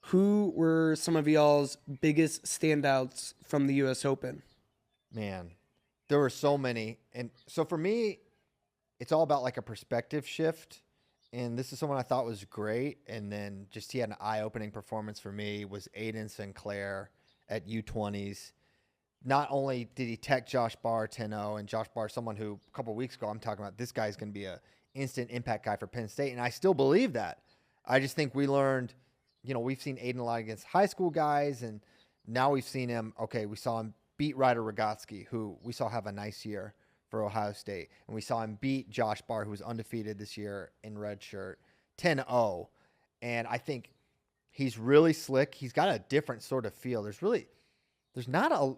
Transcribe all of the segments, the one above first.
Who were some of y'all's biggest standouts from the U.S. Open? Man, there were so many. And so for me, it's all about like a perspective shift. And this is someone I thought was great. And then just he had an eye-opening performance for me was Aiden Sinclair at U20s. Not only did he tech Josh Barr 10-0, and Josh Barr, someone who a couple of weeks ago I'm talking about, this guy's going to be a instant impact guy for Penn State. And I still believe that. I just think we learned, we've seen Aiden a lot against high school guys. And now we've seen him, we saw him beat Ryder Rogotsky, who we saw have a nice year for Ohio State. And we saw him beat Josh Barr, who was undefeated this year in red shirt, 10-0. And I think he's really slick. He's got a different sort of feel. There's not a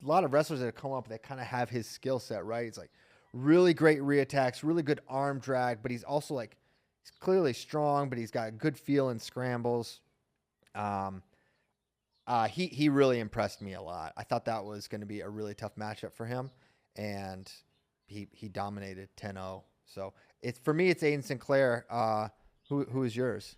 lot of wrestlers that have come up that kind of have his skill set, right? It's like really great reattacks, really good arm drag, but he's also he's clearly strong, but he's got a good feel in scrambles. He really impressed me a lot. I thought that was going to be a really tough matchup for him, and he dominated 10-0. So for me, it's Aiden Sinclair. Who is yours?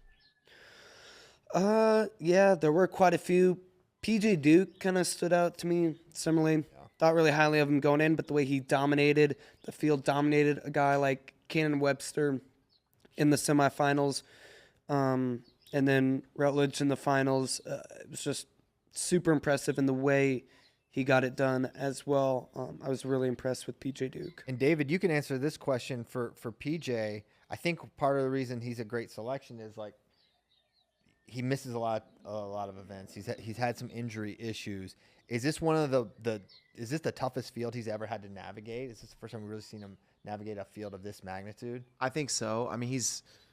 Yeah, there were quite a few. PJ Duke kind of stood out to me similarly. Yeah. Thought really highly of him going in, but the way he dominated the field, dominated a guy like Cannon Webster in the semifinals, and then Rutledge in the finals. It was just super impressive in the way he got it done as well. I was really impressed with PJ Duke. And David, you can answer this question for PJ. I think part of the reason he's a great selection is he misses a lot of events. He's had some injury issues. Is this one of is this the toughest field he's ever had to navigate? Is this the first time we've really seen him navigate a field of this magnitude? I think so. I mean,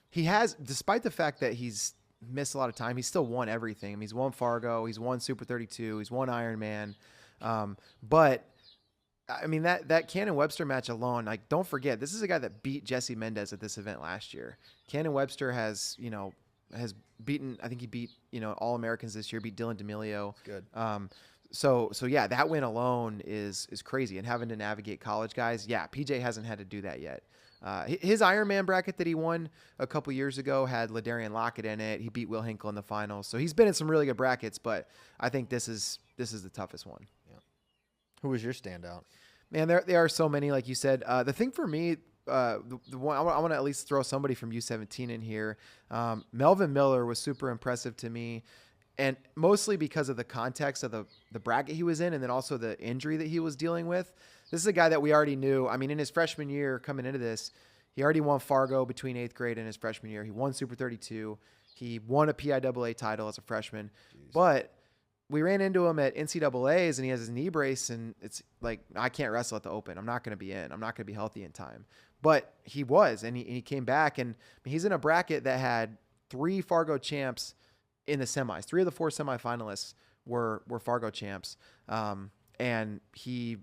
he has, despite the fact that he's missed a lot of time, he's still won everything. I mean, he's won Fargo, he's won Super 32, he's won Ironman. But I mean, that Cannon Webster match alone, don't forget, this is a guy that beat Jesse Mendez at this event last year. Cannon Webster has beaten, I think he beat, All-Americans this year, beat Dylan D'Amelio. Good. So yeah, that win alone is crazy. And having to navigate college guys, yeah, PJ hasn't had to do that yet. His Ironman bracket that he won a couple years ago had LaDarian Lockett in it. He beat Will Hinkle in the finals. So he's been in some really good brackets, but I think this is the toughest one. Yeah. Who was your standout? Man, there are so many, like you said. The thing for me, the one I want to at least throw somebody from U17 in here. Melvin Miller was super impressive to me, and mostly because of the context of the bracket he was in, and then also the injury that he was dealing with. This is a guy that we already knew. I mean, in his freshman year coming into this, he already won Fargo between 8th grade and his freshman year. He won Super 32. He won a PIAA title as a freshman. Jeez. But we ran into him at NCAAs, and he has his knee brace, and it's like, I can't wrestle at the Open. I'm not going to be in. I'm not going to be healthy in time. But he was, and he came back, and he's in a bracket that had 3 Fargo champs in the semis. 3 of the 4 semifinalists were Fargo champs, and he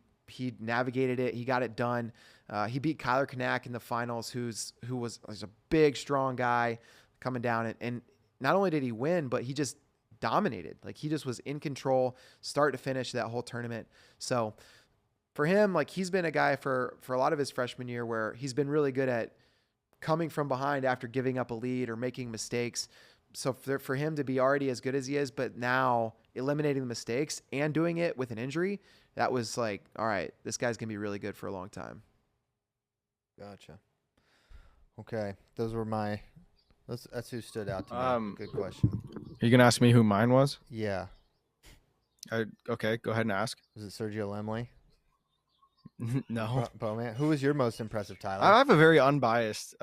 navigated it. He got it done. He beat Kyler Kanak in the finals, who was a big, strong guy coming down, and not only did he win, but he just dominated. He just was in control, start to finish that whole tournament. So for him, he's been a guy for a lot of his freshman year where he's been really good at coming from behind after giving up a lead or making mistakes. So for him to be already as good as he is, but now eliminating the mistakes and doing it with an injury, that was all right, this guy's going to be really good for a long time. Gotcha. Okay. Those were that's who stood out to me. Good question. Are you going to ask me who mine was? Yeah. Okay, go ahead and ask. Was it Sergio Lemley? No. Bowman. Who was your most impressive, Tyler? I have a very unbiased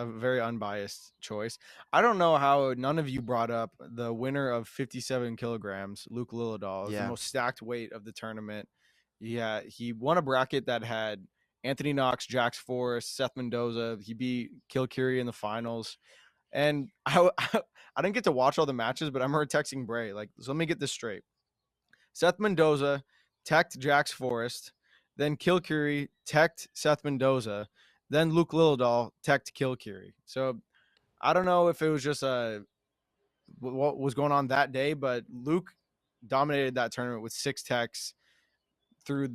choice. I don't know how none of you brought up the winner of 57 kilograms, Luke Lilledahl, the most stacked weight of the tournament. Yeah, he won a bracket that had Anthony Knox, Jax Forrest, Seth Mendoza. He beat Kilcurie in the finals. And I didn't get to watch all the matches, but I remember texting Bray, so let me get this straight. Seth Mendoza teched Jax Forrest, then Kilcurie teched Seth Mendoza, then Luke Lilledahl teched Kilcurie. So I don't know if it was just what was going on that day, but Luke dominated that tournament with 6 techs through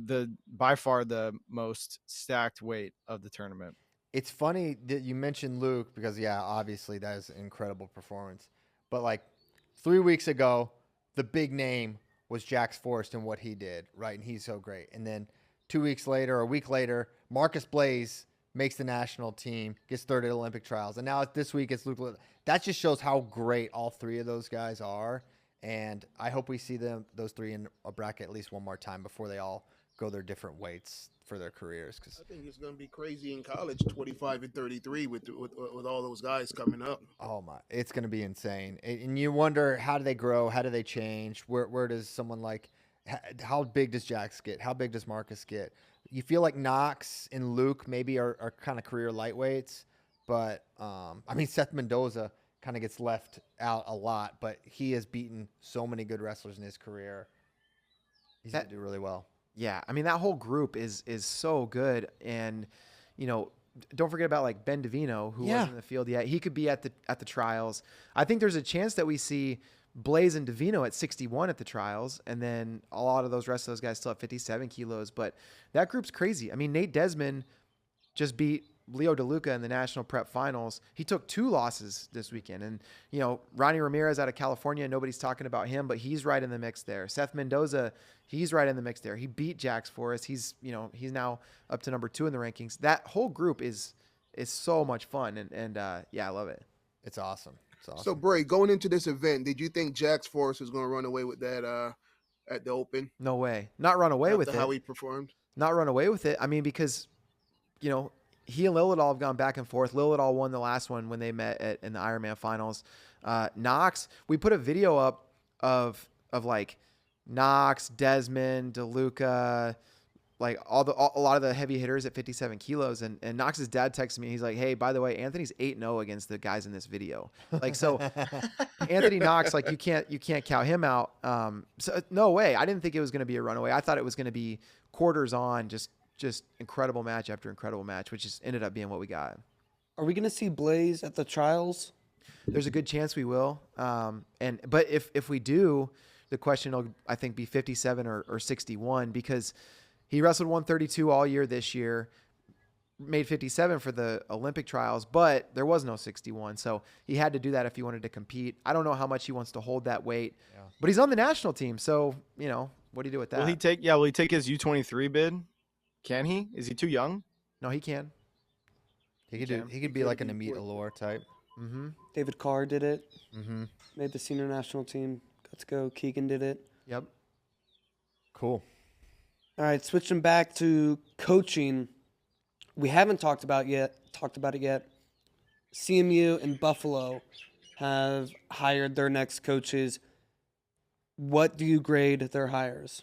by far the most stacked weight of the tournament. It's funny that you mentioned Luke because, yeah, obviously that is an incredible performance. But, 3 weeks ago, the big name was Jax Forrest and what he did, right? And he's so great. And then 2 weeks later, or a week later, Marcus Blaze makes the national team, gets third at Olympic trials. And now this week it's Luke Lilledahl. That just shows how great all three of those guys are. And I hope we see those three in a bracket at least one more time before they all go their different weights for their careers. Cause I think it's going to be crazy in college, 25 and 33 with all those guys coming up. Oh my, it's going to be insane. And you wonder, how do they grow? How do they change? Where does someone like, how big does Jax get? How big does Marcus get? You feel like Knox and Luke maybe are kind of career lightweights, but I mean, Seth Mendoza kind of gets left out a lot, but he has beaten so many good wrestlers in his career. He's going to do really well. Yeah, I mean, that whole group is so good. And, you know, don't forget about like Ben Davino, who wasn't in the field yet. He could be at the trials. I think there's a chance that we see Blaze and Davino at 61 at the trials, and then a lot of those rest of those guys still at 57 kilos. But that group's crazy. I mean, Nate Desmond just beat Leo DeLuca in the National Prep Finals. He took 2 losses this weekend. And, you know, Ronnie Ramirez out of California, nobody's talking about him, but he's right in the mix there. Seth Mendoza, he's right in the mix there. He beat Jax Forrest. He's now up to number 2 in the rankings. That whole group is so much fun. And yeah, I love it. It's awesome. So, Bray, going into this event, did you think Jax Forrest was going to run away with that at the Open? No way. Not run away with it. How he performed? Not run away with it. I mean, because, you know, he and Lilledahl have gone back and forth. Lilledahl won the last one when they met in the Ironman finals. Knox, we put a video up of like Knox, Desmond, DeLuca, like a lot of the heavy hitters at 57 kilos. And Knox's dad texted me. He's like, hey, by the way, Anthony's 8-0 against the guys in this video. Like, so Anthony Knox, like you can't count him out. So no way. I didn't think it was going to be a runaway. I thought it was going to be quarters on, just incredible match after incredible match, which just ended up being what we got. Are we going to see Blaze at the trials? There's a good chance we will. But if we do, the question will, I think, be 57 or 61, because he wrestled 132 all year this year, made 57 for the Olympic trials, but there was no 61. So he had to do that if he wanted to compete. I don't know how much he wants to hold that weight, but he's on the national team. So, you know, what do you do with that? Will he take his U23 bid? Can he? Is he too young? No, he can. He could be like an Amit Allure type. Mm-hmm. David Carr did it. Mm-hmm. Made the senior national team. Got to go. Keegan did it. Yep. Cool. All right, switching back to coaching. We haven't talked about it yet. CMU and Buffalo have hired their next coaches. What do you grade their hires?